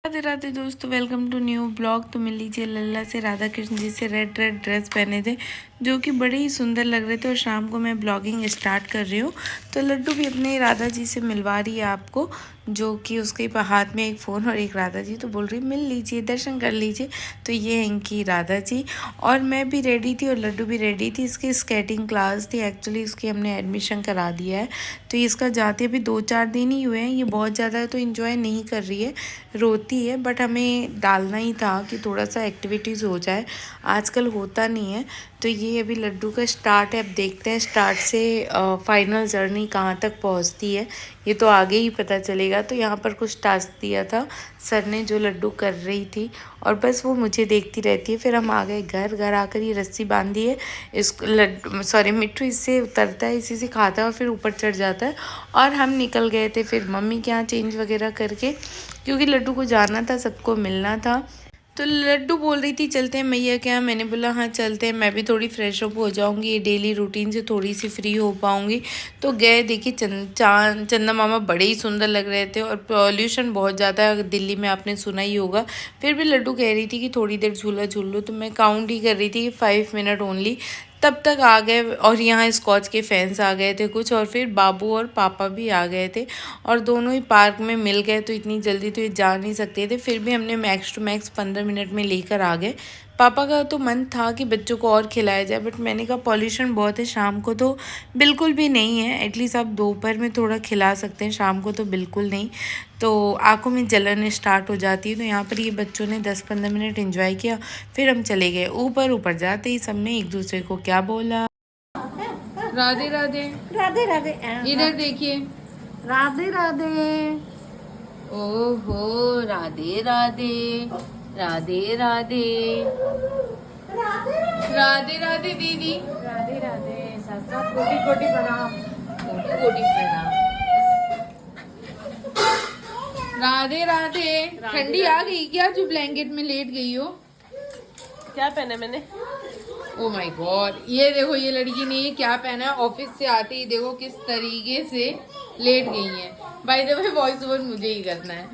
राधे राधे दोस्तों, welcome to new blog. तो मिल लीजिए लल्ला से, राधा कृष्ण जी से रेड रेड ड्रेस पहने थे जो कि बड़े ही सुंदर लग रहे थे। और शाम को मैं ब्लॉगिंग स्टार्ट कर रही हूँ तो लड्डू भी अपने राधा जी से मिलवा रही है आपको, जो कि उसके हाथ में एक फ़ोन और एक राधा जी। तो बोल रही मिल लीजिए, दर्शन कर लीजिए। तो ये है इनकी राधा जी और मैं भी रेडी थी और लड्डू भी रेडी थी। इसकी स्केटिंग क्लास थी, एक्चुअली इसकी हमने एडमिशन करा दिया है। तो इसका जाते अभी 2-4 दिन ही हुए हैं। ये बहुत ज़्यादा तो इन्जॉय नहीं कर रही है, रोती है, बट हमें डालना ही था कि थोड़ा सा एक्टिविटीज़ हो जाए, आजकल होता नहीं है। तो ये अभी लड्डू का स्टार्ट है, अब देखते हैं स्टार्ट से फाइनल जर्नी कहाँ तक पहुँचती है, ये तो आगे ही पता चलेगा। तो यहाँ पर कुछ टास्क दिया था सर ने जो लड्डू कर रही थी और बस वो मुझे देखती रहती है। फिर हम आ गए घर आकर ये रस्सी बांधी है, इस लड्डू सॉरी मिट्टू इससे उतरता है, इसी से खाता है और फिर ऊपर चढ़ जाता है। और हम निकल गए थे फिर मम्मी के यहाँ चेंज वगैरह करके, क्योंकि लड्डू को जाना था, सबको मिलना था। तो लड्डू बोल रही थी चलते हैं मैया के यहाँ। मैंने बोला हाँ चलते हैं, मैं भी थोड़ी फ्रेश अप हो जाऊंगी, ये डेली रूटीन से थोड़ी सी फ्री हो पाऊंगी। तो गए, देखिए चंदा मामा बड़े ही सुंदर लग रहे थे और पॉल्यूशन बहुत ज़्यादा है दिल्ली में, आपने सुना ही होगा। फिर भी लड्डू कह रही थी कि थोड़ी देर झूला झूल लो, तो मैं काउंट ही कर रही थी कि 5 मिनट ओनली। तब तक आ गए और यहाँ स्कॉच के फैंस आ गए थे कुछ, और फिर बाबू और पापा भी आ गए थे और दोनों ही पार्क में मिल गए। तो इतनी जल्दी तो ये जा नहीं सकते थे, फिर भी हमने मैक्स टू मैक्स 15 मिनट में लेकर आ गए। पापा का तो मन था कि बच्चों को और खिलाया जाए, बट मैंने कहा पॉल्यूशन बहुत है, शाम को तो बिल्कुल भी नहीं है। एटलीस्ट आप दोपहर में थोड़ा खिला सकते हैं, शाम को तो बिल्कुल नहीं। तो आंखों में जलन स्टार्ट हो जाती है। तो यहाँ पर ये बच्चों ने 10-15 मिनट एंजॉय किया, फिर हम चले गए ऊपर। ऊपर जाते ही सबने एक दूसरे को क्या बोला, राधे राधे राधे राधे। इधर देखिए, राधे राधे। ओहो राधे राधे राधे राधे राधे राधे दीदी, राधे राधे। शास्त्रा कोटि कोटि प्रणाम। कोटि कोटि प्रणाम। राधे राधे। ठंडी आ गई क्या जो ब्लैंकेट में लेट गई हो? क्या पहना मैंने? ओ माय गॉड, ये देखो ये लड़की ने ये क्या पहना है। ऑफिस से आते ही देखो किस तरीके से लेट गई है। By the way voice over मुझे ही करना है।